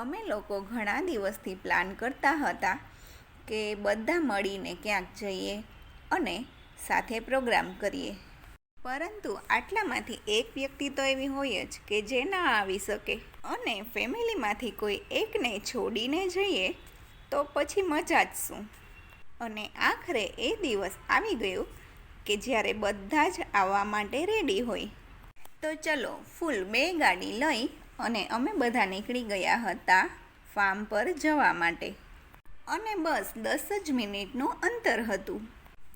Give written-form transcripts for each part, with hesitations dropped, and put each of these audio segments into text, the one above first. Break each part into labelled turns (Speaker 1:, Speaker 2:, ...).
Speaker 1: અમે લોકો ઘણા દિવસથી પ્લાન કરતા હતા કે બધા મળીને ક્યાંક જઈએ અને સાથે પ્રોગ્રામ કરીએ, પરંતુ આટલામાંથી એક વ્યક્તિ તો એવી હોય જ કે જે ના આવી શકે, અને ફેમિલીમાંથી કોઈ એકને છોડીને જઈએ તો પછી મજા જ શું. અને આખરે એ દિવસ આવી ગયો કે જ્યારે બધા જ આવવા માટે રેડી હોય. તો ચલો ફૂલ 2 ગાડી લઈ અને અમે બધા નીકળી ગયા હતા ફાર્મ પર જવા માટે. અને બસ 10 જ મિનિટનું અંતર હતું.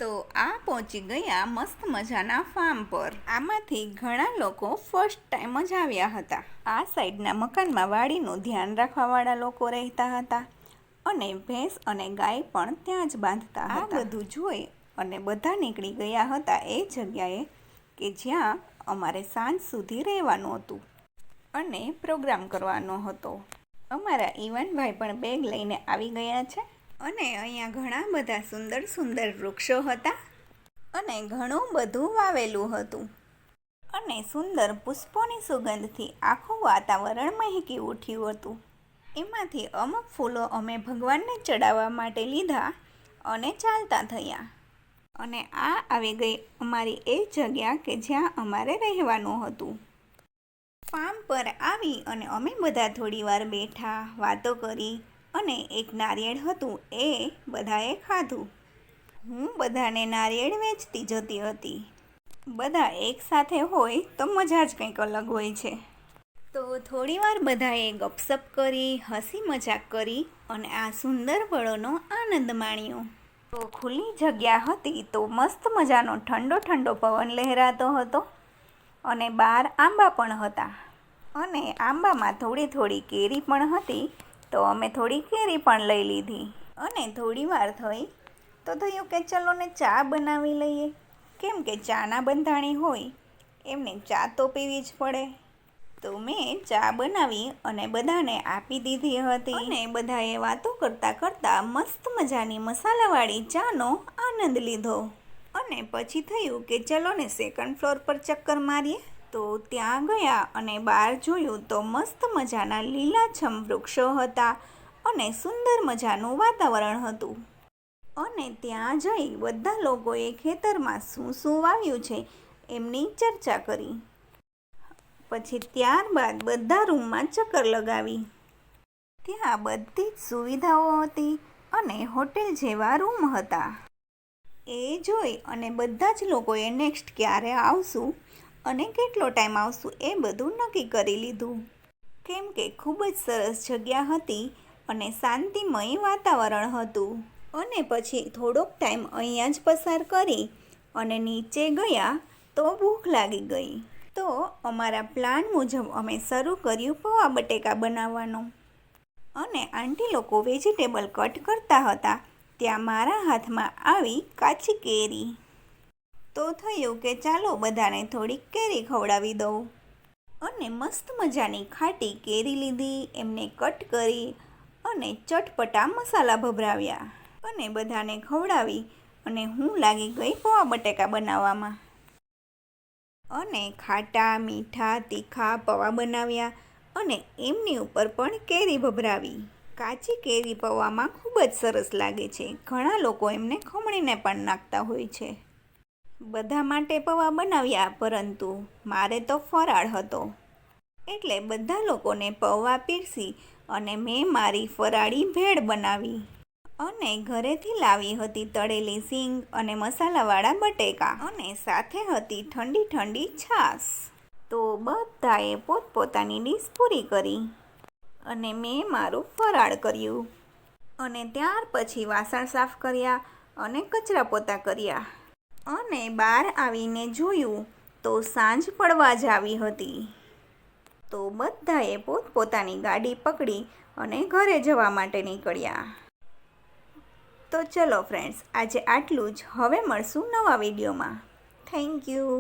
Speaker 1: તો આ પહોંચી ગયા મસ્ત મજાના ફાર્મ પર. આમાંથી ઘણા લોકો ફર્સ્ટ ટાઈમ જ આવ્યા હતા. આ સાઈડના મકાનમાં વાડીનું ધ્યાન રાખવાવાળા લોકો રહેતા હતા અને ભેંસ અને ગાય પણ ત્યાં જ બાંધતા હતા. આ બધું જોઈ અને બધા નીકળી ગયા હતા એ જગ્યાએ કે જ્યાં અમારે સાંજ સુધી રહેવાનું હતું અને પ્રોગ્રામ કરવાનો હતો. અમારા ઈવાનભાઈ પણ બેગ લઈને આવી ગયા છે. અને અહીંયા ઘણા બધા સુંદર સુંદર વૃક્ષો હતા અને ઘણું બધું વાવેલું હતું અને સુંદર પુષ્પોની સુગંધથી આખું વાતાવરણ મહેકી ઉઠ્યું હતું. એમાંથી અમુક ફૂલો અમે ભગવાનને ચડાવવા માટે લીધા અને ચાલતા થયા. અને આ આવી ગઈ અમારી એ જગ્યા કે જ્યાં અમારે રહેવાનું હતું. ફાર્મ પર આવી અને અમે બધા થોડી વાર બેઠા, વાતો કરી અને એક નારિયેળ હતું એ બધાએ ખાધું. હું બધાને નારિયેળ વેચતી જતી હતી. બધા એકસાથે હોય તો મજા જ કંઈક અલગ હોય છે. તો થોડી વાર બધાએ ગપસપ કરી, હસી મજાક કરી અને આ સુંદર પળોનો આનંદ માણ્યો. તો ખુલ્લી જગ્યા હતી તો મસ્ત મજાનો ઠંડો ઠંડો પવન લહેરાતો હતો અને બહાર આંબા પણ હતા અને આંબામાં થોડી થોડી કેરી પણ હતી. તો અમે થોડી કેરી પણ લઈ લીધી અને થોડી વાર થઈ તો થયું કે ચલો ને ચા બનાવી લઈએ, કેમ કે ચાના બંધાણી હોય એમને ચા તો પીવી જ પડે. તો મેં ચા બનાવી અને બધાને આપી દીધી હતી અને બધાએ વાતો કરતાં કરતાં મસ્ત મજાની મસાલાવાળી ચાનો આનંદ લીધો. અને પછી થયું કે ચલો ને સેકન્ડ ફ્લોર પર ચક્કર મારીએ. તો ત્યાં ગયા અને બહાર જોયું તો મસ્ત મજાના લીલાછમ વૃક્ષો હતા અને સુંદર મજાનું વાતાવરણ હતું. અને ત્યાં જઈ બધા લોકોએ ખેતરમાં શું શું વાવ્યું છે એમની ચર્ચા કરી. પછી ત્યારબાદ બધા રૂમમાં ચક્કર લગાવી. ત્યાં બધી જ સુવિધાઓ હતી અને હોટેલ જેવા રૂમ હતા. એ જોઈ અને બધા જ લોકોએ નેક્સ્ટ ક્યારે આવશું અને કેટલો ટાઈમ આવશું એ બધું નક્કી કરી લીધું, કેમ કે ખૂબ જ સરસ જગ્યા હતી અને શાંતિમય વાતાવરણ હતું. અને પછી થોડોક ટાઈમ અહીંયા જ પસાર કરી અને નીચે ગયા તો ભૂખ લાગી ગઈ. તો અમારા પ્લાન મુજબ અમે શરૂ કર્યું પૌવા બટેકા બનાવવાનું. અને આંટી લોકો વેજીટેબલ કટ કરતા હતા ત્યાં મારા હાથમાં આવી કાચી કેરી. તો થયું કે ચાલો બધાને થોડીક કેરી ખવડાવી દઉં. અને મસ્ત મજાની ખાટી કેરી લીધી, એમને કટ કરી અને ચટપટા મસાલા ભભરાવ્યા અને બધાને ખવડાવી અને હું લાગી ગઈ પૌવા બટેકા બનાવવામાં. અને ખાટા, મીઠા, તીખા પૌવા બનાવ્યા અને એમની ઉપર પણ કેરી ભભરાવી. કાચી કેરી પૌવામાં ખૂબ જ સરસ લાગે છે. ઘણા લોકો એમને ખમણીને પણ નાખતા હોય છે. બધા માટે પૌવા બનાવ્યા, પરંતુ મારે તો ફરાળ હતો એટલે બધા લોકોને પૌવા પીરસી અને મેં મારી ફરાળી ભેળ બનાવી. અને ઘરેથી લાવી હતી તળેલી સીંગ અને મસાલાવાળા બટેકા અને સાથે હતી ઠંડી ઠંડી છાશ. તો બધાએ પોતપોતાની ડીશ પૂરી કરી અને મેં મારું ફરાળ કર્યું. અને ત્યાર પછી વાસણ સાફ કર્યા અને કચરા પોતા કર્યા. અને બહાર આવીને જોયું તો સાંજ પડવા જ આવી હતી. તો બધાએ પોતપોતાની ગાડી પકડી અને ઘરે જવા માટે નીકળ્યા. તો ચલો ફ્રેન્ડ્સ, આજે આટલું જ. હવે મળશું નવા વિડીયોમાં. Thank you.